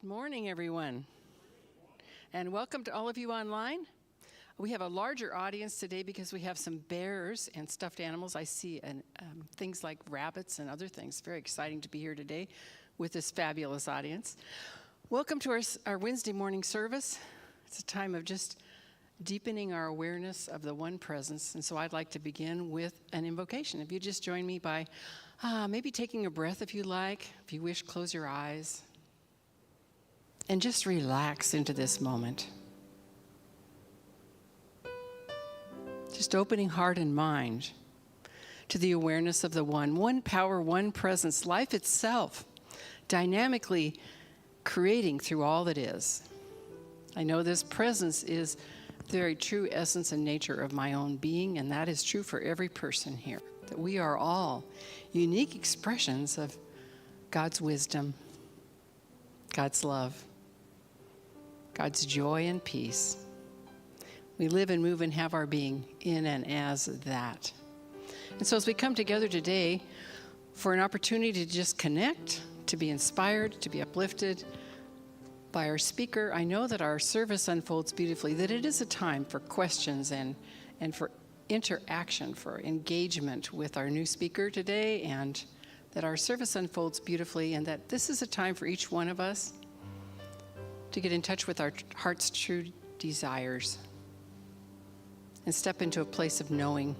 Good morning, everyone, and welcome to all of you online. We have a larger audience today because we have some bears and stuffed animals. I see things like rabbits and other things. Very exciting to be here today with this fabulous audience. Welcome to our Wednesday morning service. It's a time of just deepening our awareness of the one presence, and so I'd like to begin with an invocation. If you just join me by maybe taking a breath if you like. If you wish, close your eyes. And just relax into this moment. Just opening heart and mind to the awareness of the one power, one presence, life itself, dynamically creating through all that is. I know this presence is the very true essence and nature of my own being, and that is true for every person here, that we are all unique expressions of God's wisdom, God's love, God's joy and peace. We live and move and have our being in and as that. And so as we come together today for an opportunity to just connect, to be inspired, to be uplifted by our speaker, I know that our service unfolds beautifully, that it is a time for questions and for interaction, for engagement with our new speaker today, and that our service unfolds beautifully, and that this is a time for each one of us to get in touch with our heart's true desires and step into a place of knowing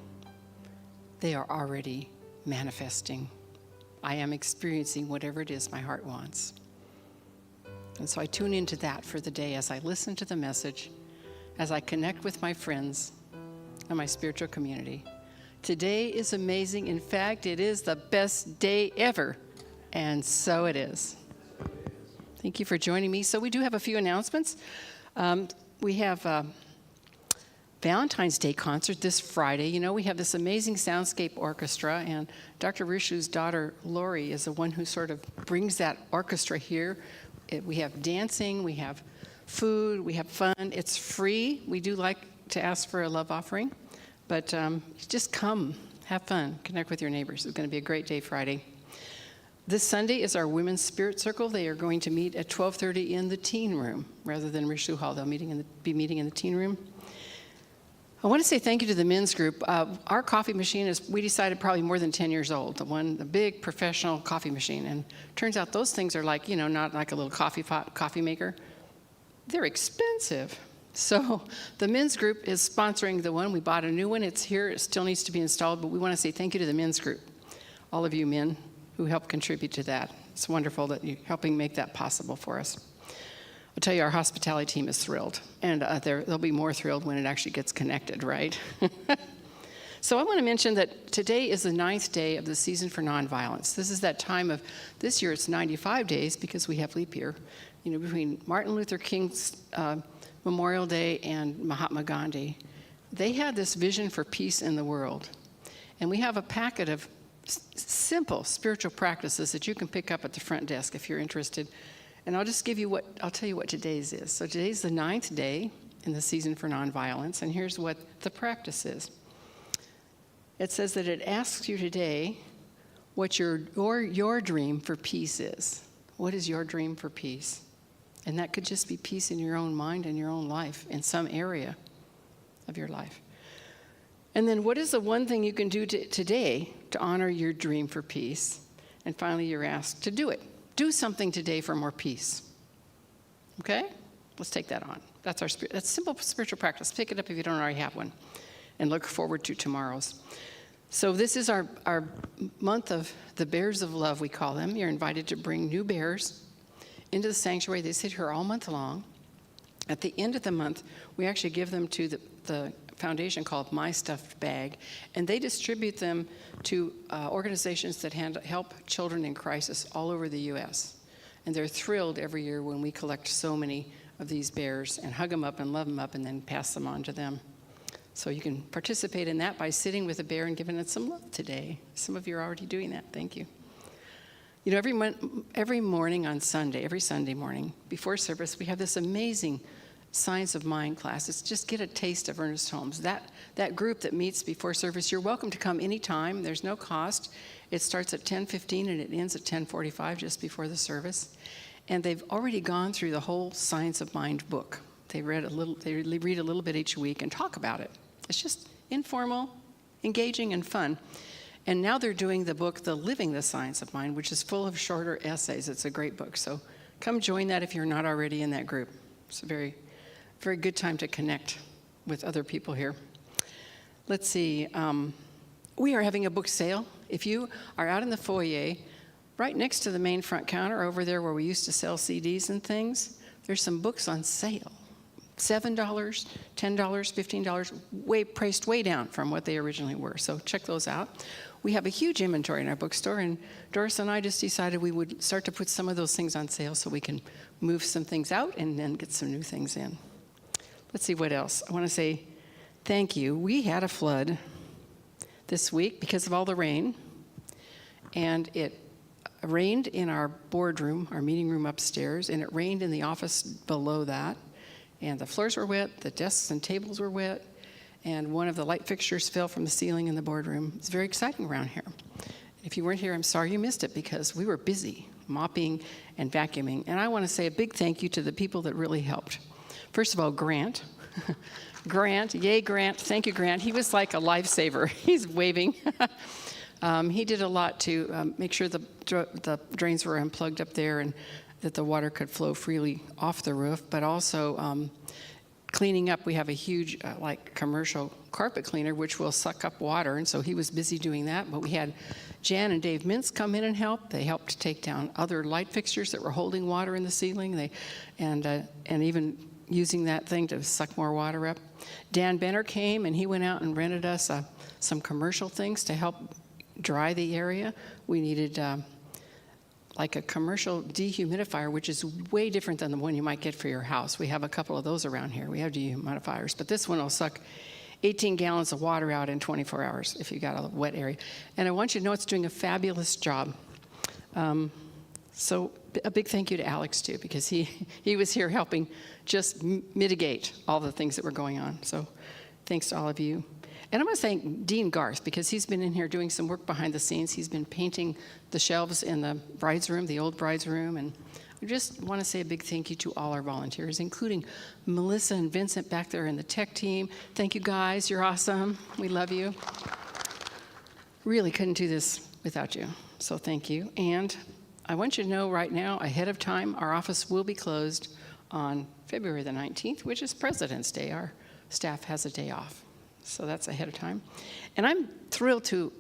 they are already manifesting. I am experiencing whatever it is my heart wants. And so I tune into that for the day as I listen to the message, as I connect with my friends and my spiritual community. Today is amazing. In fact, it is the best day ever. And so it is. Thank you for joining me. So we do have a few announcements. We have Valentine's Day concert this Friday. You know, we have this amazing soundscape orchestra, and Dr. Rishu's daughter, Lori, is the one who sort of brings that orchestra here. We have dancing, we have food, we have fun. It's free. We do like to ask for a love offering, but just come, have fun, connect with your neighbors. It's going to be a great day Friday. This Sunday is our Women's Spirit Circle. They are going to meet at 12:30 in the teen room rather than Rishu Hall. They'll be meeting in the teen room. I want to say thank you to the men's group. Our coffee machine is, we decided, probably more than 10 years old, the big professional coffee machine. And turns out those things are like, not like a little coffee maker. They're expensive. So the men's group is sponsoring the one. We bought a new one. It's here. It still needs to be installed, but we want to say thank you to the men's group, all of you men who help contribute to that. It's wonderful that you're helping make that possible for us. I'll tell you, our hospitality team is thrilled, and they'll be more thrilled when it actually gets connected, right? So I want to mention that today is the 9th day of the season for nonviolence. This is that time of, this year it's 95 days because we have leap year, between Martin Luther King's Memorial Day and Mahatma Gandhi. They had this vision for peace in the world, and we have a packet of simple spiritual practices that you can pick up at the front desk if you're interested. And I'll tell you what today's is. So today's the 9th day in the season for nonviolence, and here's what the practice is. It says that it asks you today what your dream for peace is. What is your dream for peace? And that could just be peace in your own mind and your own life, in some area of your life. And then what is the one thing you can do today to honor your dream for peace? And finally, you're asked to do it. Do something today for more peace. Okay? Let's take that on. That's simple spiritual practice. Pick it up if you don't already have one, and look forward to tomorrow's. So this is our month of the Bears of Love, we call them. You're invited to bring new bears into the sanctuary. They sit here all month long. At the end of the month, we actually give them to the foundation called My Stuffed Bag, and they distribute them to organizations that help children in crisis all over the U.S. And they're thrilled every year when we collect so many of these bears and hug them up and love them up and then pass them on to them. So you can participate in that by sitting with a bear and giving it some love today. Some of you are already doing that. Thank you. Every morning on Sunday, every Sunday morning before service, we have this amazing Science of Mind class. It's just get a taste of Ernest Holmes. That group that meets before service, you're welcome to come anytime. There's no cost. It starts at 10:15 and it ends at 10:45, just before the service. and they've already gone through the whole Science of Mind book. They read a little bit each week and talk about it. It's just informal, engaging, and fun. And now they're doing the book, The Living the Science of Mind, which is full of shorter essays. It's a great book. So come join that if you're not already in that group. It's a very, very good time to connect with other people here. Let's see. We are having a book sale. If you are out in the foyer, right next to the main front counter over there where we used to sell CDs and things, there's some books on sale. $7, $10, $15, priced way down from what they originally were. So check those out. We have a huge inventory in our bookstore, and Doris and I just decided we would start to put some of those things on sale so we can move some things out and then get some new things in. Let's see what else. I want to say thank you. We had a flood this week because of all the rain, and it rained in our boardroom, our meeting room upstairs, and it rained in the office below that. And the floors were wet, the desks and tables were wet, and one of the light fixtures fell from the ceiling in the boardroom. It's very exciting around here. If you weren't here, I'm sorry you missed it because we were busy mopping and vacuuming. And I want to say a big thank you to the people that really helped. First of all, Grant. Grant, yay Grant, thank you Grant. He was like a lifesaver. He's waving. He did a lot to make sure the drains were unplugged up there and that the water could flow freely off the roof, but also cleaning up. We have a huge commercial carpet cleaner which will suck up water, and so he was busy doing that. But we had Jan and Dave Mintz come in and help. They helped take down other light fixtures that were holding water in the ceiling, and even using that thing to suck more water up. Dan Benner came and he went out and rented us some commercial things to help dry the area. We needed like a commercial dehumidifier, which is way different than the one you might get for your house. We have a couple of those around here. We have dehumidifiers, but this one will suck 18 gallons of water out in 24 hours if you got a wet area. And I want you to know it's doing a fabulous job. So a big thank you to Alex too, because he was here helping just mitigate all the things that were going on. So thanks to all of you. And I want to thank Dean Garth, because he's been in here doing some work behind the scenes. He's been painting the shelves in the bride's room, the old bride's room. And I just want to say a big thank you to all our volunteers, including Melissa and Vincent back there in the tech team. Thank you guys, you're awesome. We love you. Really couldn't do this without you, so thank you. And I want you to know right now, ahead of time, our office will be closed on February the 19th, which is President's Day. Our staff has a day off. So that's ahead of time. And I'm thrilled to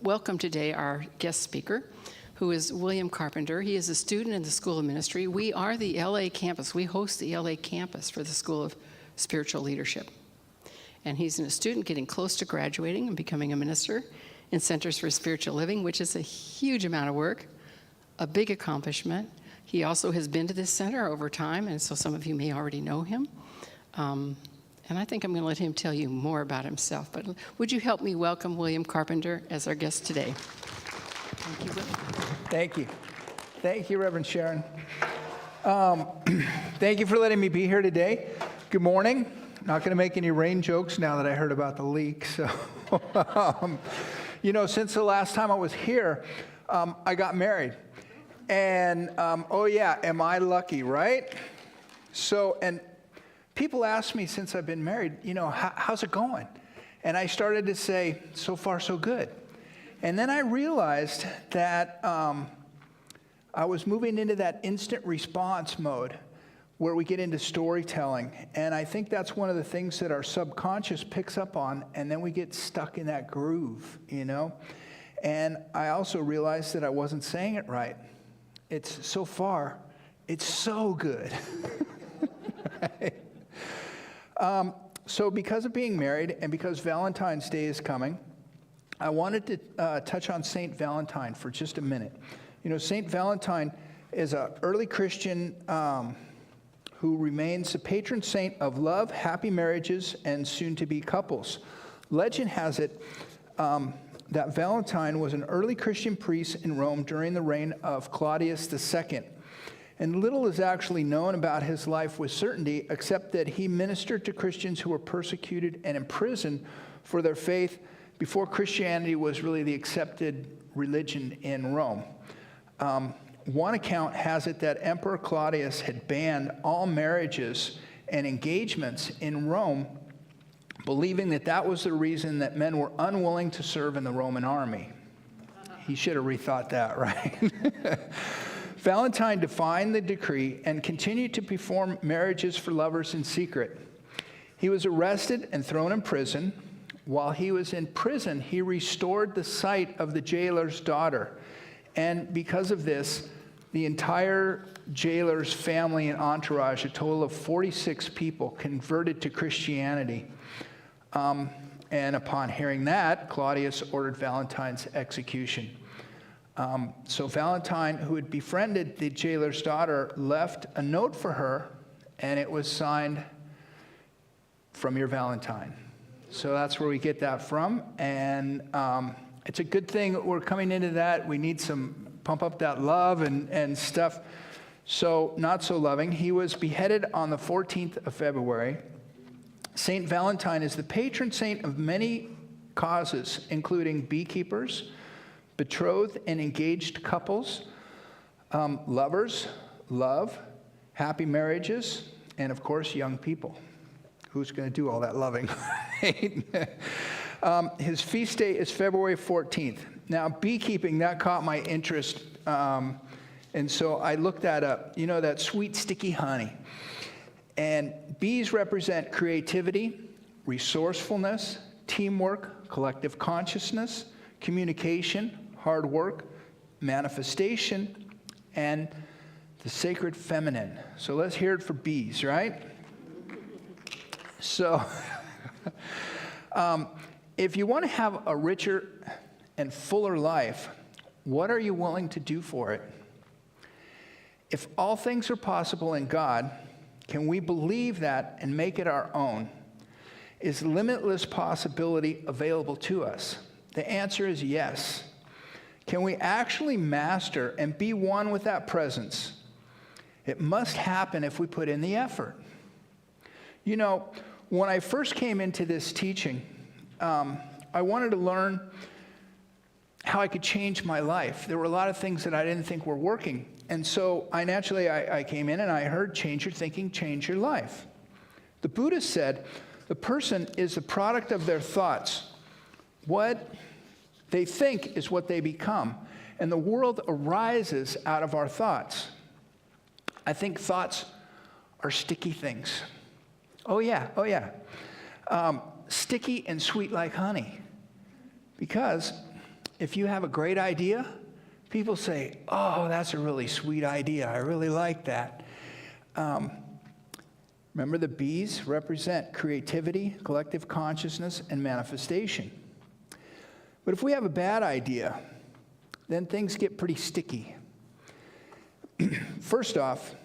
welcome today our guest speaker, who is William Carpenter. He is a student in the School of Ministry. We are the LA campus. We host the LA campus for the School of Spiritual Leadership. And he's a student getting close to graduating and becoming a minister in Centers for Spiritual Living, which is a huge amount of work, a big accomplishment. He also has been to this center over time, and so some of you may already know him. And I think I'm going to let him tell you more about himself. But would you help me welcome William Carpenter as our guest today? Thank you, William. Thank you. Thank you, Reverend Sharon. Thank you for letting me be here today. Good morning. Not going to make any rain jokes now that I heard about the leak. So, since the last time I was here, I got married. And, oh yeah, am I lucky, right? So, and people ask me since I've been married, how's it going? And I started to say, so far so good. And then I realized that I was moving into that instant response mode where we get into storytelling. And I think that's one of the things that our subconscious picks up on, and then we get stuck in that groove, And I also realized that I wasn't saying it right. It's so far, it's so good. Right? So because of being married and because Valentine's Day is coming, I wanted to touch on Saint Valentine for just a minute. Saint Valentine is an early Christian who remains the patron saint of love, happy marriages, and soon-to-be couples. Legend has it that Valentine was an early Christian priest in Rome during the reign of Claudius II. And little is actually known about his life with certainty, except that he ministered to Christians who were persecuted and imprisoned for their faith before Christianity was really the accepted religion in Rome. One account has it that Emperor Claudius had banned all marriages and engagements in Rome, believing that that was the reason that men were unwilling to serve in the Roman army. He should have rethought that, right? Valentine defied the decree and continued to perform marriages for lovers in secret. He was arrested and thrown in prison. While he was in prison, he restored the sight of the jailer's daughter. And because of this, the entire jailer's family and entourage, a total of 46 people, converted to Christianity. And upon hearing that, Claudius ordered Valentine's execution. So Valentine, who had befriended the jailer's daughter, left a note for her, and it was signed, "From your Valentine." So that's where we get that from. And it's a good thing we're coming into that. We need some pump up that love and stuff. So not so loving. He was beheaded on the 14th of February. Saint Valentine is the patron saint of many causes, including beekeepers, betrothed and engaged couples, lovers, love, happy marriages, and of course, young people. Who's going to do all that loving? His feast day is February 14th. Now, beekeeping, that caught my interest, and so I looked that up. You know, that sweet, sticky honey. And bees represent creativity, resourcefulness, teamwork, collective consciousness, communication, hard work, manifestation, and the sacred feminine. So let's hear it for bees, right? So if you want to have a richer and fuller life, what are you willing to do for it? If all things are possible in God, can we believe that and make it our own? Is limitless possibility available to us? The answer is yes. Can we actually master and be one with that presence? It must happen if we put in the effort. You know, when I first came into this teaching, I wanted to learn how I could change my life. There were a lot of things that I didn't think were working. And so I came in and I heard, change your thinking, change your life. The Buddha said, the person is the product of their thoughts. What they think is what they become. And the world arises out of our thoughts. I think thoughts are sticky things. Oh yeah. Sticky and sweet like honey. Because if you have a great idea, people say, oh, that's a really sweet idea. I really like that. Remember, the bees represent creativity, collective consciousness, and manifestation. But if we have a bad idea, then things get pretty sticky. First off,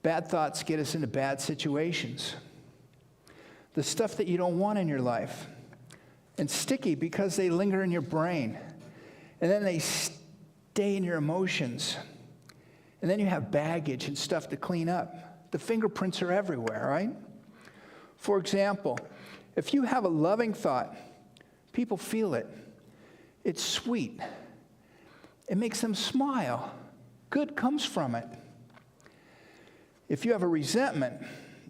bad thoughts get us into bad situations. The stuff that you don't want in your life. And sticky because they linger in your brain. And then they stay in your emotions. And then you have baggage and stuff to clean up. The fingerprints are everywhere, right? For example, if you have a loving thought, people feel it. It's sweet. It makes them smile. Good comes from it. If you have a resentment,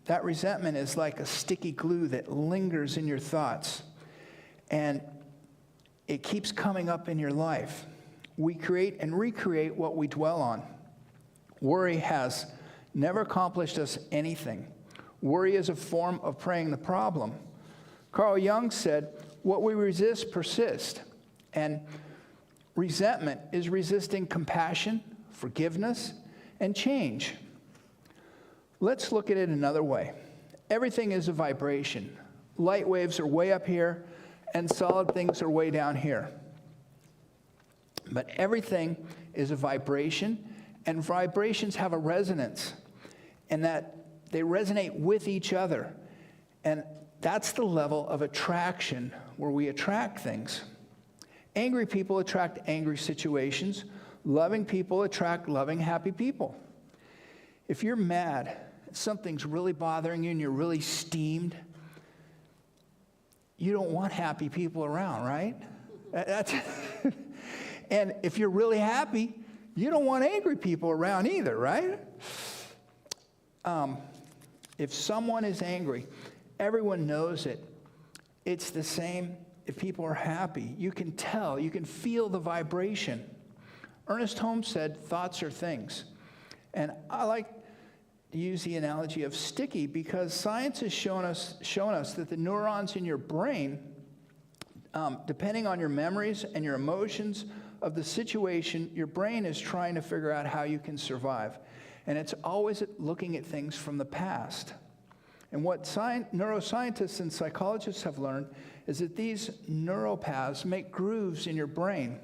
that resentment is like a sticky glue that lingers in your thoughts. And it keeps coming up in your life. We create and recreate what we dwell on. Worry has never accomplished us anything. Worry is a form of preying the problem. Carl Jung said, what we resist persists. And resentment is resisting compassion, forgiveness, and change. Let's look at it another way. Everything is a vibration. Light waves are way up here, and solid things are way down here. But everything is a vibration, and vibrations have a resonance, and that they resonate with each other. And that's the level of attraction where we attract things. Angry people attract angry situations. Loving people attract loving, happy people. If you're mad, something's really bothering you and you're really steamed, you don't want happy people around, right? And if you're really happy, You don't want angry people around either, right? If someone is angry, everyone knows it. It's the same if people are happy. You can tell, you can feel the vibration. Ernest Holmes said, thoughts are things. And I like to use the analogy of sticky because science has shown us that the neurons in your brain, depending on your memories and your emotions of the situation, your brain is trying to figure out how you can survive. And it's always looking at things from the past. And what neuroscientists and psychologists have learned is that these neural paths make grooves in your brain.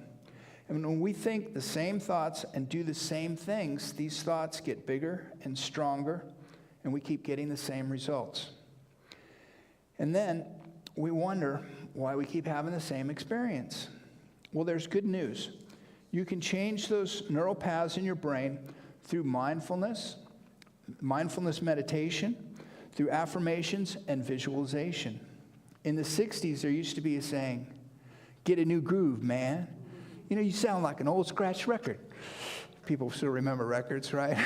And when we think the same thoughts and do the same things, these thoughts get bigger and stronger, and we keep getting the same results. And then we wonder why we keep having the same experience. Well, there's good news. You can change those neural paths in your brain through mindfulness meditation, through affirmations and visualization. In the 60s, there used to be a saying, get a new groove, man. You know, you sound like an old scratch record. People still remember records, right?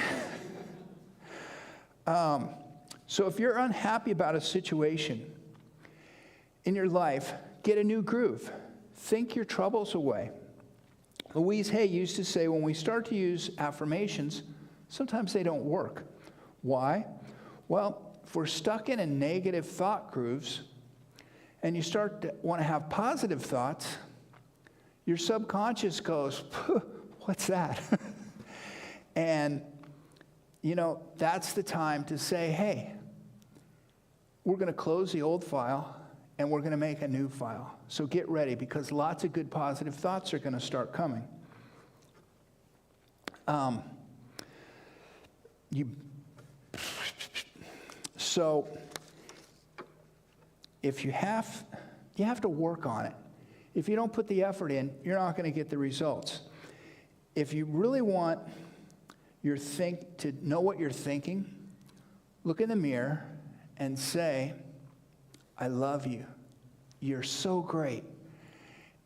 So if you're unhappy about a situation in your life, get a new groove. Think your troubles away. Louise Hay used to say when we start to use affirmations, sometimes they don't work. Why? Well, if we're stuck in a negative thought grooves and you start to want to have positive thoughts, your subconscious goes, what's that? And, you know, that's the time to say, hey, we're going to close the old file and we're going to make a new file. So get ready because lots of good positive thoughts are going to start coming. So if you have to work on it. If you don't put the effort in, you're not going to get the results. If you really want to know what you're thinking, look in the mirror and say, I love you. You're so great.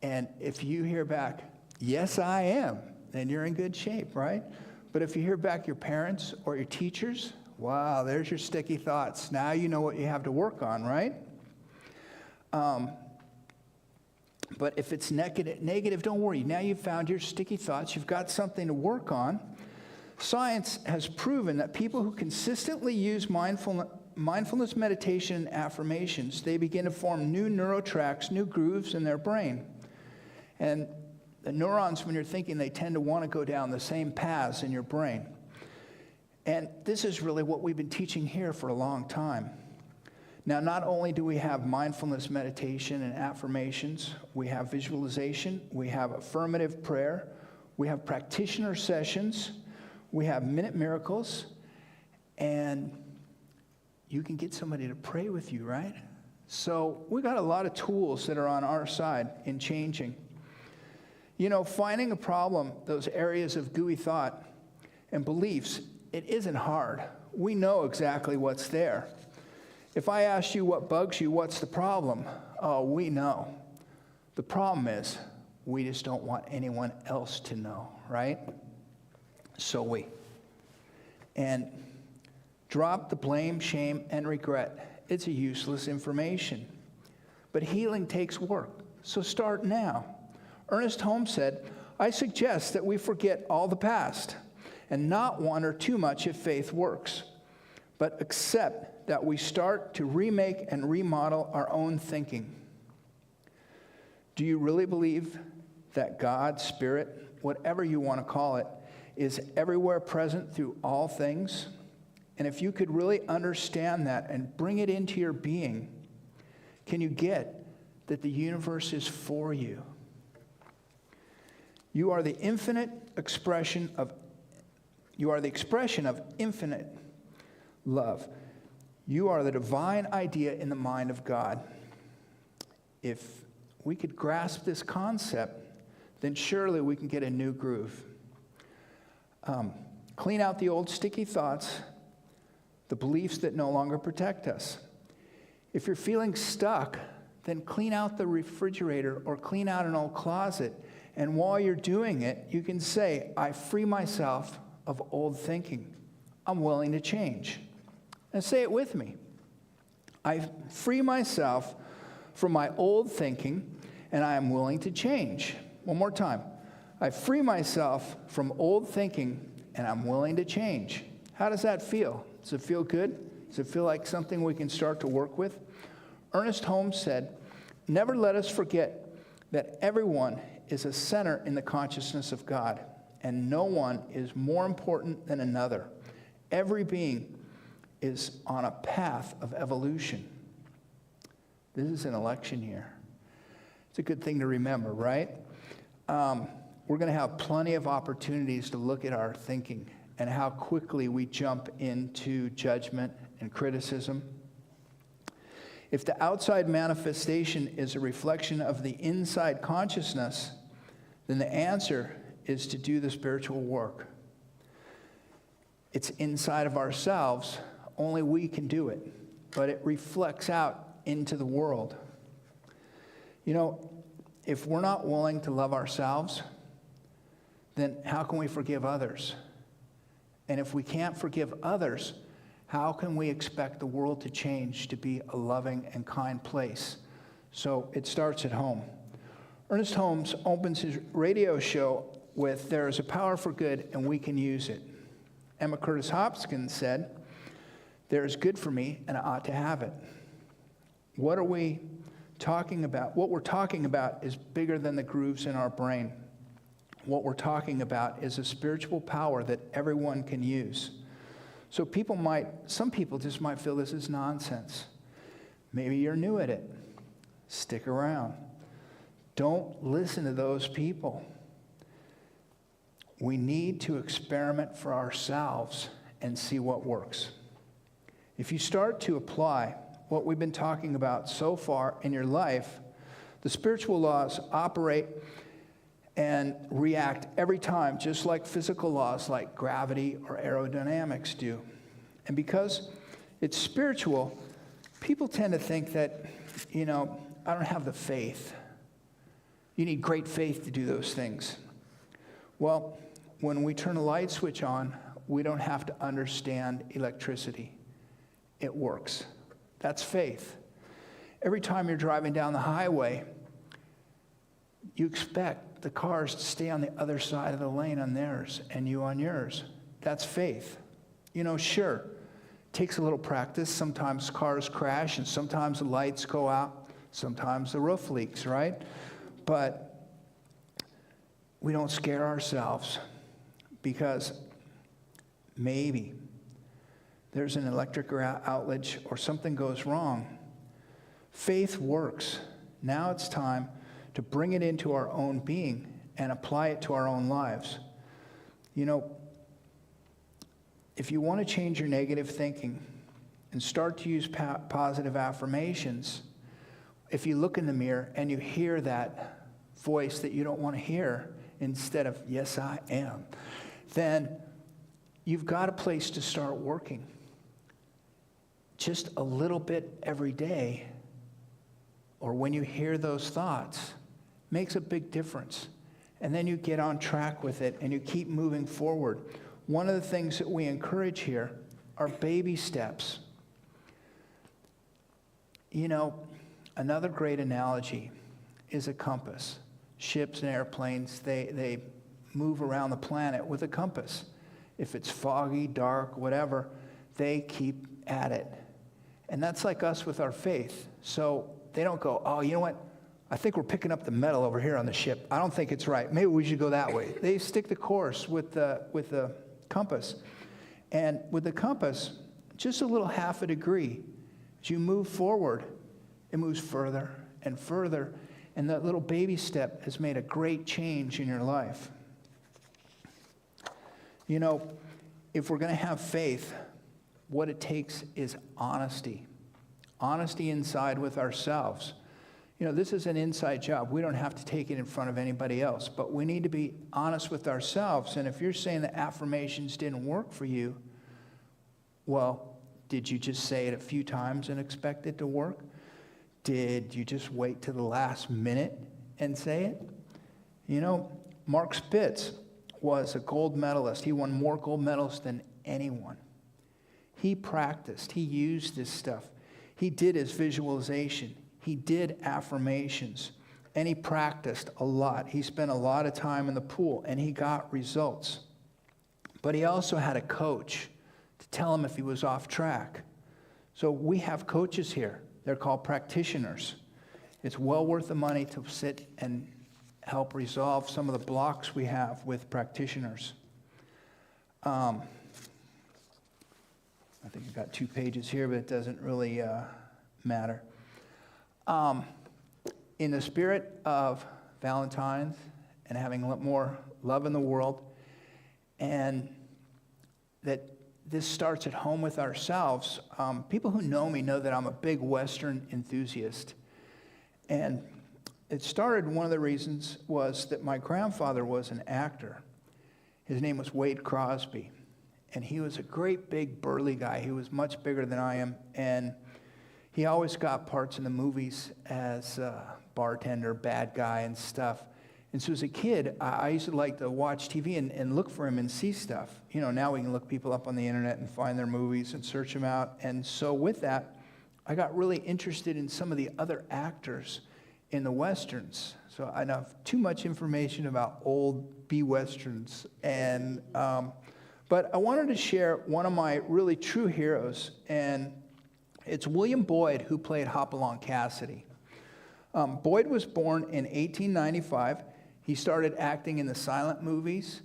And if you hear back, yes, I am, then you're in good shape, right? But if you hear back your parents or your teachers, wow, there's your sticky thoughts. Now you know what you have to work on, right? But if it's negative, don't worry. Now you've found your sticky thoughts. You've got something to work on. Science has proven that people who consistently use mindfulness meditation and affirmations, they begin to form new neurotracks, new grooves in their brain. And the neurons, when you're thinking, they tend to want to go down the same paths in your brain. And this is really what we've been teaching here for a long time. Now, not only do we have mindfulness meditation and affirmations, we have visualization, we have affirmative prayer, we have practitioner sessions, we have minute miracles, and you can get somebody to pray with you, right? So we got a lot of tools that are on our side in changing. You know, finding a problem, those areas of gooey thought and beliefs, it isn't hard. We know exactly what's there. If I asked you what bugs you, what's the problem? Oh, we know. The problem is we just don't want anyone else to know, right? And drop the blame, shame, and regret. It's a useless information. But healing takes work, so start now. Ernest Holmes said, I suggest that we forget all the past and not wonder too much if faith works, but accept that we start to remake and remodel our own thinking. Do you really believe that God, Spirit, whatever you want to call it, is everywhere present through all things? And if you could really understand that and bring it into your being, can you get that the universe is for you? You are the expression of infinite love. You are the divine idea in the mind of God. If we could grasp this concept, then surely we can get a new groove. Clean out the old sticky thoughts, the beliefs that no longer protect us. If you're feeling stuck, then clean out the refrigerator or clean out an old closet And while you're doing it, you can say, I free myself of old thinking. I'm willing to change. And say it with me. I free myself from my old thinking, and I am willing to change. One more time. I free myself from old thinking, and I'm willing to change. How does that feel? Does it feel good? Does it feel like something we can start to work with? Ernest Holmes said, never let us forget that everyone is a center in the consciousness of God, and no one is more important than another. Every being is on a path of evolution. This is an election year. It's a good thing to remember, right? We're going to have plenty of opportunities to look at our thinking and how quickly we jump into judgment and criticism. If the outside manifestation is a reflection of the inside consciousness, then the answer is to do the spiritual work. It's inside of ourselves. Only we can do it. But it reflects out into the world. You know, if we're not willing to love ourselves, then how can we forgive others? And if we can't forgive others, how can we expect the world to change to be a loving and kind place? So it starts at home. Ernest Holmes opens his radio show with, there is a power for good and we can use it. Emma Curtis Hopkins said, there is good for me and I ought to have it. What are we talking about? What we're talking about is bigger than the grooves in our brain. What we're talking about is a spiritual power that everyone can use. So some people just might feel this is nonsense. Maybe you're new at it. Stick around. Don't listen to those people. We need to experiment for ourselves and see what works. If you start to apply what we've been talking about so far in your life, the spiritual laws operate and react every time, just like physical laws like gravity or aerodynamics do. And because it's spiritual, people tend to think that, I don't have the faith. You need great faith to do those things. Well, when we turn a light switch on, we don't have to understand electricity. It works. That's faith. Every time you're driving down the highway, you expect the cars to stay on the other side of the lane on theirs and you on yours. That's faith. Sure, it takes a little practice. Sometimes cars crash and sometimes the lights go out. Sometimes the roof leaks, right? But we don't scare ourselves because maybe there's an electric outage or something goes wrong. Faith works. Now it's time to bring it into our own being and apply it to our own lives. If you want to change your negative thinking and start to use positive affirmations, if you look in the mirror and you hear that voice that you don't want to hear instead of, yes, I am, then you've got a place to start working. Just a little bit every day, or when you hear those thoughts, makes a big difference. And then you get on track with it and you keep moving forward. One of the things that we encourage here are baby steps. Another great analogy is a compass. Ships and airplanes, they move around the planet with a compass. If it's foggy, dark, whatever, they keep at it. And that's like us with our faith. So they don't go, oh, you know what? I think we're picking up the metal over here on the ship. I don't think it's right. Maybe we should go that way. They stick the course with the compass. And with the compass, just a little half a degree, as you move forward, it moves further and further. And that little baby step has made a great change in your life. If we're going to have faith, what it takes is honesty. Honesty inside with ourselves. This is an inside job. We don't have to take it in front of anybody else, but we need to be honest with ourselves. And if you're saying that affirmations didn't work for you, well, did you just say it a few times and expect it to work? Did you just wait to the last minute and say it? You know, Mark Spitz was a gold medalist. He won more gold medals than anyone. He practiced. He used this stuff. He did his visualization. He did affirmations. And he practiced a lot. He spent a lot of time in the pool, and he got results. But he also had a coach to tell him if he was off track. So we have coaches here. They're called practitioners. It's well worth the money to sit and help resolve some of the blocks we have with practitioners. I think I've got 2 pages here, but it doesn't really matter. In the spirit of Valentine's and having more love in the world, and that this starts at home with ourselves. People who know me know that I'm a big Western enthusiast. And it started, one of the reasons was that my grandfather was an actor. His name was Wade Crosby. And he was a great big burly guy. He was much bigger than I am. And he always got parts in the movies as a bartender, bad guy and stuff. And so as a kid, I used to like to watch TV and look for him and see stuff. You know, now we can look people up on the internet and find their movies and search them out. And so with that, I got really interested in some of the other actors in the Westerns. So I don't have too much information about old B-Westerns. And, but I wanted to share one of my really true heroes. And it's William Boyd, who played Hopalong Cassidy. Boyd was born in 1895. He started acting in the silent movies.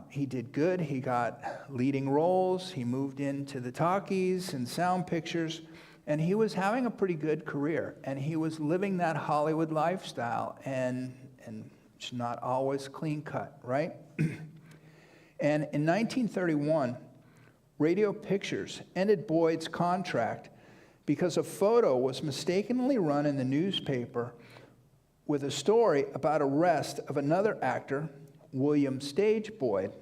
He did good. He got leading roles. He moved into the talkies and sound pictures. And he was having a pretty good career. And he was living that Hollywood lifestyle. And it's not always clean cut, right? And in 1931, Radio Pictures ended Boyd's contract because a photo was mistakenly run in the newspaper with a story about arrest of another actor, William Stage Boyd,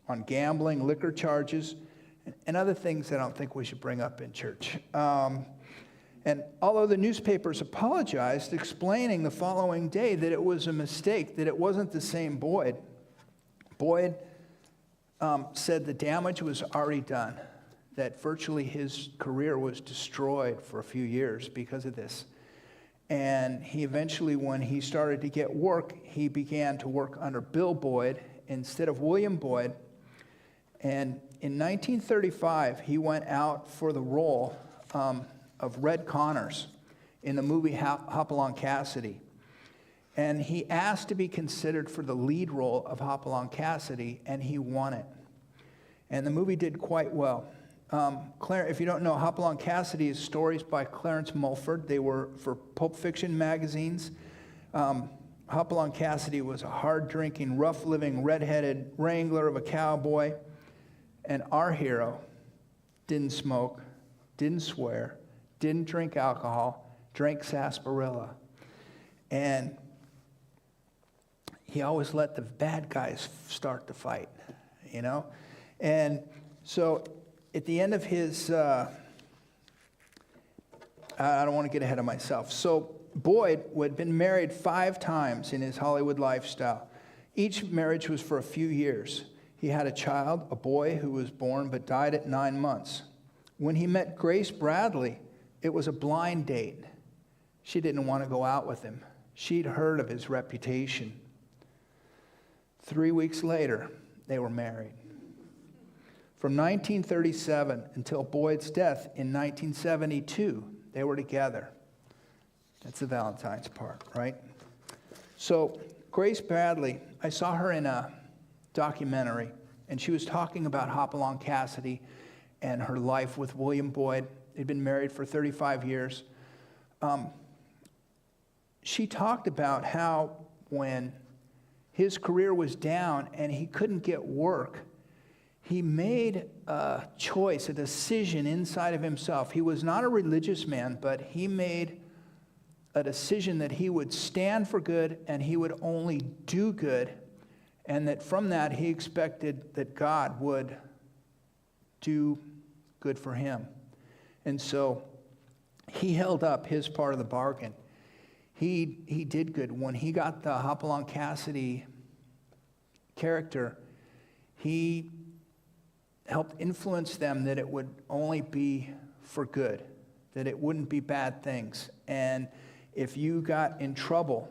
on gambling, liquor charges, and other things that I don't think we should bring up in church. And although the newspapers apologized, explaining the following day that it was a mistake, that it wasn't the same Boyd, Boyd said the damage was already done, that virtually his career was destroyed for a few years because of this. And he eventually, when he started to get work, he began to work under Bill Boyd instead of William Boyd. And in 1935, he went out for the role of Red Connors in the movie Hopalong Cassidy. And he asked to be considered for the lead role of Hopalong Cassidy, and he won it. And the movie did quite well. If you don't know, Hopalong Cassidy is stories by Clarence Mulford. They were for Pulp Fiction magazines. Hopalong Cassidy was a hard-drinking, rough-living, red-headed wrangler of a cowboy. And our hero didn't smoke, didn't swear, didn't drink alcohol, drank sarsaparilla. And he always let the bad guys start the fight, you know? And so at the end of his, I don't want to get ahead of myself. So Boyd had been married 5 times in his Hollywood lifestyle. Each marriage was for a few years. He had a child, a boy who was born but died at 9 months. When he met Grace Bradley, it was a blind date. She didn't want to go out with him. She'd heard of his reputation. 3 weeks later, they were married. From 1937 until Boyd's death in 1972, they were together. That's the Valentine's part, right? So Grace Bradley, I saw her in a documentary, and she was talking about Hopalong Cassidy and her life with William Boyd. They'd been married for 35 years. She talked about how when his career was down and he couldn't get work, he made a choice, a decision inside of himself. He was not a religious man, but he made a decision that he would stand for good and he would only do good, and that from that he expected that God would do good for him. And so he held up his part of the bargain. he did good. When he got the Hopalong Cassidy character, he helped influence them that it would only be for good, that it wouldn't be bad things. And if you got in trouble,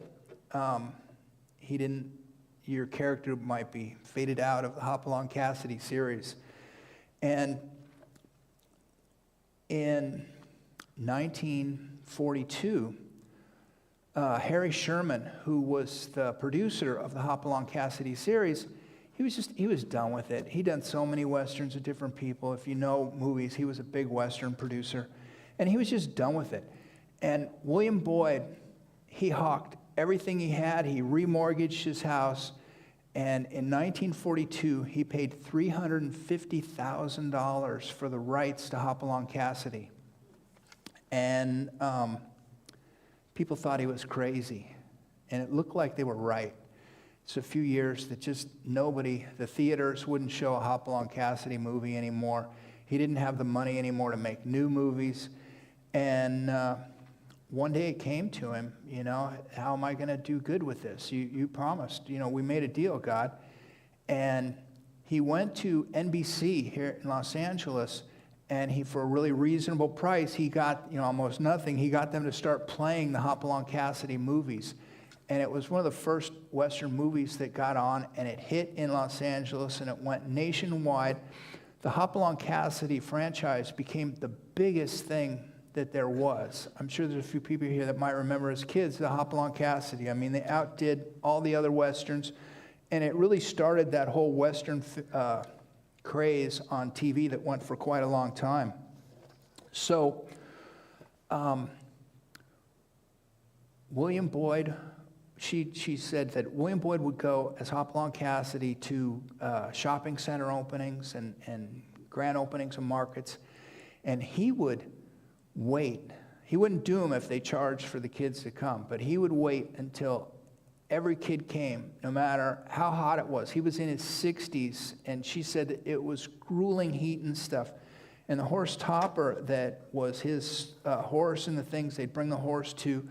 your character might be faded out of the Hopalong Cassidy series. And in 1942, Harry Sherman, who was the producer of the Hopalong Cassidy series, he was done with it. He'd done so many Westerns with different people. If you know movies, he was a big Western producer. And he was just done with it. And William Boyd, he hawked everything he had. He remortgaged his house. And in 1942, he paid $350,000 for the rights to Hopalong Cassidy. And people thought he was crazy. And it looked like they were right. It's a few years that just the theaters wouldn't show a Hopalong Cassidy movie anymore. He didn't have the money anymore to make new movies. And one day it came to him, how am I going to do good with this? You promised, we made a deal, God. And he went to NBC here in Los Angeles, and for a really reasonable price, he got, almost nothing. He got them to start playing the Hopalong Cassidy movies. And it was one of the first Western movies that got on, and it hit in Los Angeles, and it went nationwide. The Hopalong Cassidy franchise became the biggest thing that there was. I'm sure there's a few people here that might remember as kids the Hopalong Cassidy. I mean, they outdid all the other Westerns, and it really started that whole Western craze on TV that went for quite a long time. So, William Boyd, she said that William Boyd would go as Hopalong Cassidy to shopping center openings and grand openings of markets, and he would wait. He wouldn't do them if they charged for the kids to come, but he would wait until every kid came, no matter how hot it was. He was in his 60s, and she said that it was grueling heat and stuff. And the horse topper that was his horse and the things they'd bring the horse to,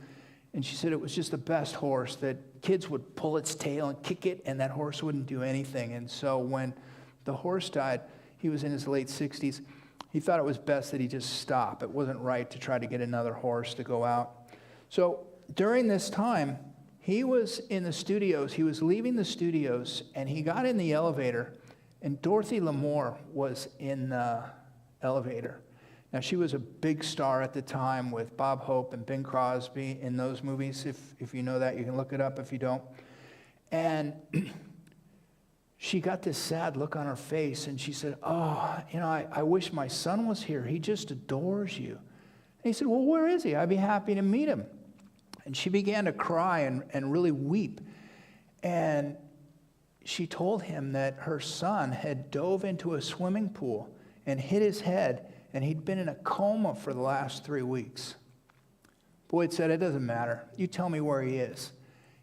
and she said it was just the best horse, that kids would pull its tail and kick it, and that horse wouldn't do anything. And so when the horse died, he was in his late 60s. He thought it was best that he just stop. It wasn't right to try to get another horse to go out. So during this time, he was in the studios. He was leaving the studios, and he got in the elevator, and Dorothy Lamour was in the elevator. Now, she was a big star at the time with Bob Hope and Bing Crosby in those movies. If you know that, you can look it up if you don't. And she got this sad look on her face, and she said, I wish my son was here. He just adores you. And he said, well, where is he? I'd be happy to meet him. And she began to cry and really weep. And she told him that her son had dove into a swimming pool and hit his head, and he'd been in a coma for the last 3 weeks. Boyd said, it doesn't matter. You tell me where he is.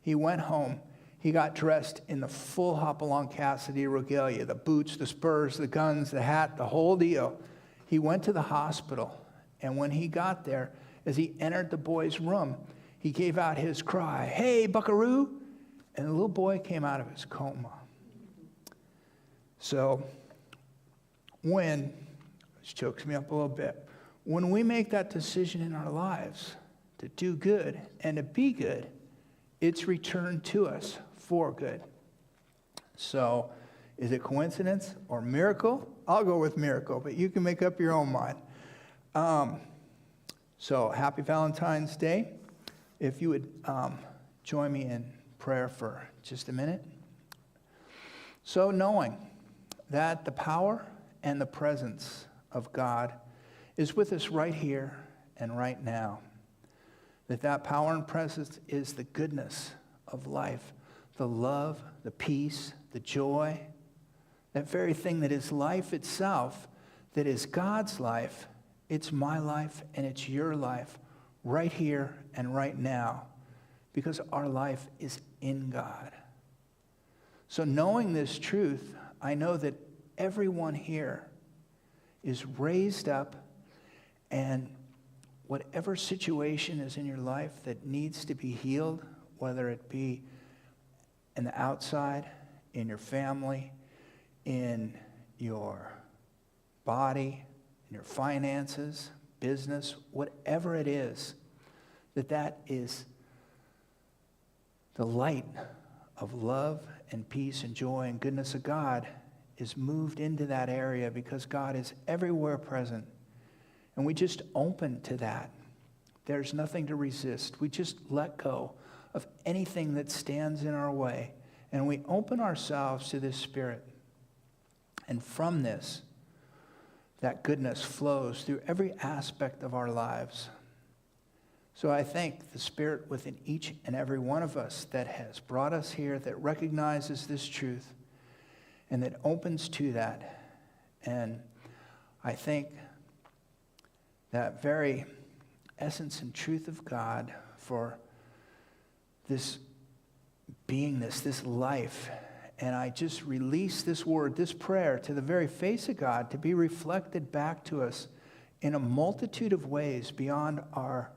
He went home. He got dressed in the full Hopalong Cassidy regalia, the boots, the spurs, the guns, the hat, the whole deal. He went to the hospital, and when he got there, as he entered the boy's room, he gave out his cry, hey, buckaroo, and the little boy came out of his coma. So which chokes me up a little bit, when we make that decision in our lives to do good and to be good, it's returned to us for good. So is it coincidence or miracle? I'll go with miracle, but you can make up your own mind. So happy Valentine's Day. If you would join me in prayer for just a minute. So knowing that the power and the presence of God is with us right here and right now, that power and presence is the goodness of life, the love, the peace, the joy, that very thing that is life itself, that is God's life. It's my life and it's your life right here and right now, because our life is in God. So knowing this truth, I know that everyone here is raised up and whatever situation is in your life that needs to be healed, whether it be in the outside, in your family, in your body, in your finances, business, whatever it is, that is the light of love and peace and joy and goodness of God is moved into that area because God is everywhere present. And we just open to that. There's nothing to resist. We just let go of anything that stands in our way. And we open ourselves to this Spirit. And from this, that goodness flows through every aspect of our lives. So I thank the Spirit within each and every one of us that has brought us here, that recognizes this truth, and that opens to that. And I thank that very essence and truth of God for this beingness, this life. And I just release this word, this prayer, to the very face of God to be reflected back to us in a multitude of ways beyond our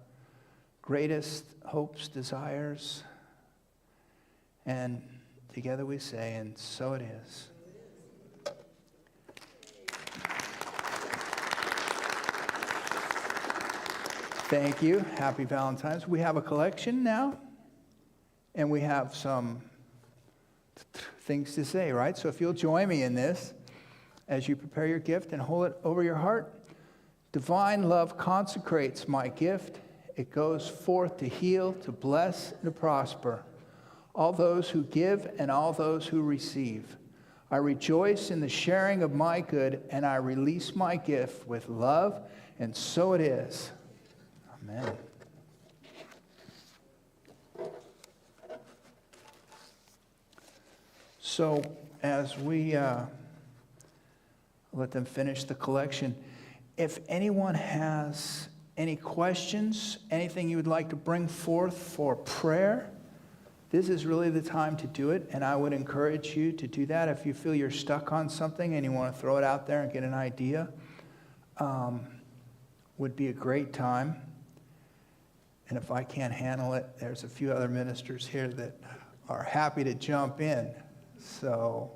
greatest hopes, desires. And together we say, and so it is. Thank you. Happy Valentine's. We have a collection now, and we have some things to say, right? So if you'll join me in this as you prepare your gift and hold it over your heart. Divine love consecrates my gift. It goes forth to heal, to bless, and to prosper all those who give and all those who receive. I rejoice in the sharing of my good, and I release my gift with love, and so it is. Amen. So as we let them finish the collection, if anyone has any questions, anything you would like to bring forth for prayer, this is really the time to do it, and I would encourage you to do that. If you feel you're stuck on something and you want to throw it out there and get an idea, would be a great time. And if I can't handle it, there's a few other ministers here that are happy to jump in. So,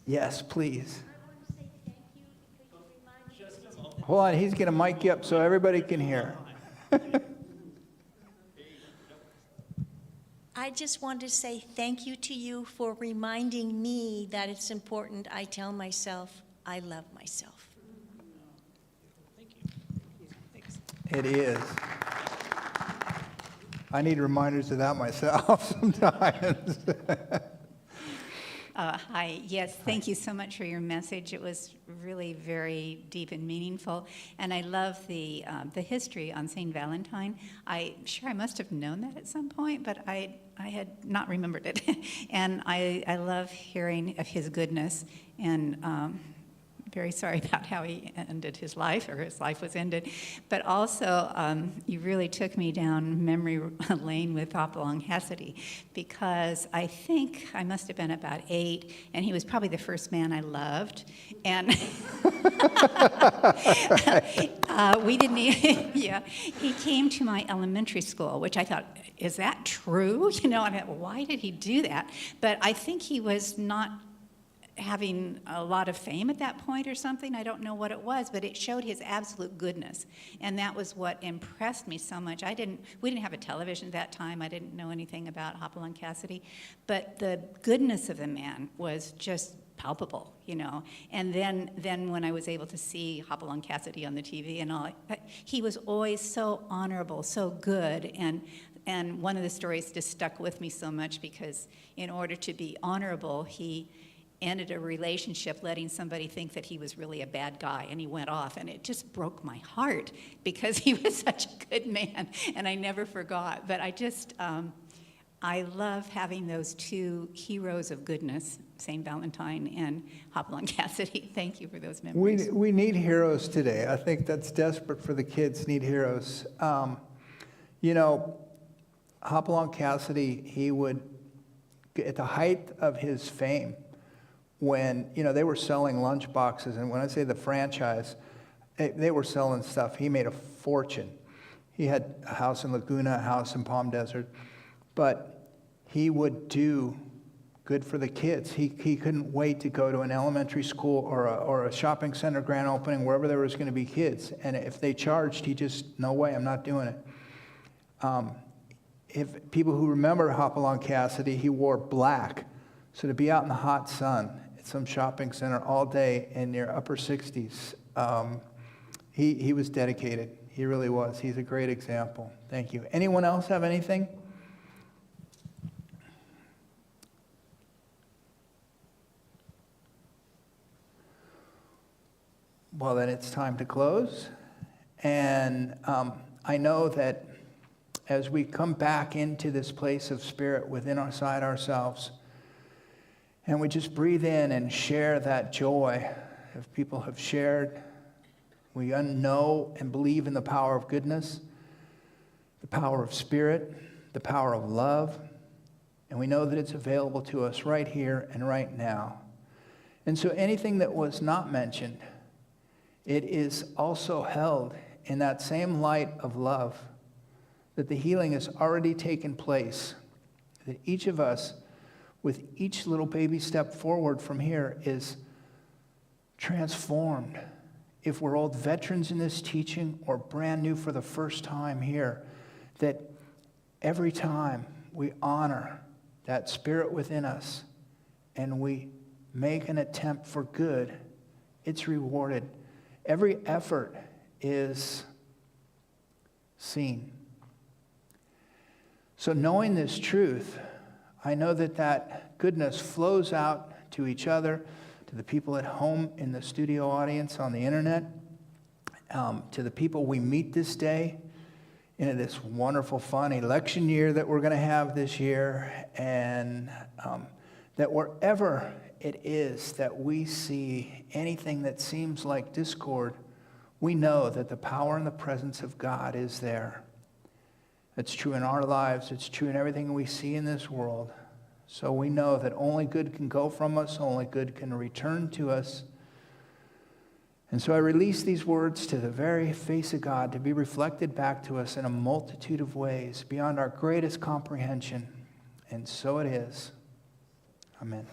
yes, please. Hold on, he's going to mic you up so everybody can hear. I just want to say thank you to you for reminding me that it's important I tell myself I love myself. It is. I need reminders of that myself sometimes. Hi. Yes, thank you so much for your message. It was really very deep and meaningful. And I love the history on St. Valentine. I'm sure I must have known that at some point, but I had not remembered it. And I love hearing of his goodness, and very sorry about how he ended his life, or his life was ended. But also, you really took me down memory lane with Hopalong Cassidy, because I think I must have been about 8, and he was probably the first man I loved. And we didn't even, yeah, he came to my elementary school, which I thought, is that true? You know, I thought, well, why did he do that? But I think he was not having a lot of fame at that point or something. I don't know what it was, but it showed his absolute goodness. And that was what impressed me so much. We didn't have a television at that time. I didn't know anything about Hopalong Cassidy. But the goodness of the man was just palpable, you know. And then when I was able to see Hopalong Cassidy on the TV and all, he was always so honorable, so good. And one of the stories just stuck with me so much, because in order to be honorable, he ended a relationship letting somebody think that he was really a bad guy, and he went off, and it just broke my heart, because he was such a good man, and I never forgot. But I love having those two heroes of goodness, St. Valentine and Hopalong Cassidy. Thank you for those memories. We need heroes today. I think that's desperate for the kids, need heroes. You know, Hopalong Cassidy, he would, at the height of his fame, when, you know, they were selling lunch boxes, and when I say the franchise, They were selling stuff. He made a fortune. He had a house in Laguna, a house in Palm Desert. But he would do good for the kids. He couldn't wait to go to an elementary school or a shopping center grand opening, wherever there was going to be kids. And if they charged, he just, no way, I'm not doing it. If people who remember Hopalong Cassidy, he wore black. So to be out in the hot sun at some shopping center all day in your upper 60s, he was dedicated. He really was. He's a great example. Thank you. Anyone else have anything? Well, then it's time to close. And I know that as we come back into this place of spirit within ourselves, and we just breathe in and share that joy, if people have shared, we know and believe in the power of goodness, the power of spirit, the power of love, and we know that it's available to us right here and right now. And so anything that was not mentioned, it is also held in that same light of love, that the healing has already taken place, that each of us, with each little baby step forward from here, is transformed. If we're old veterans in this teaching or brand new for the first time here, that every time we honor that spirit within us and we make an attempt for good, it's rewarded. Every effort is seen. So knowing this truth, I know that that goodness flows out to each other, to the people at home in the studio audience on the internet, to the people we meet this day in this wonderful, fun election year that we're going to have this year, and that wherever it is that we see anything that seems like discord, we know that the power and the presence of God is there. It's true in our lives. It's true in everything we see in this world. So we know that only good can go from us, only good can return to us. And so I release these words to the very face of God to be reflected back to us in a multitude of ways beyond our greatest comprehension. And so it is. Amen.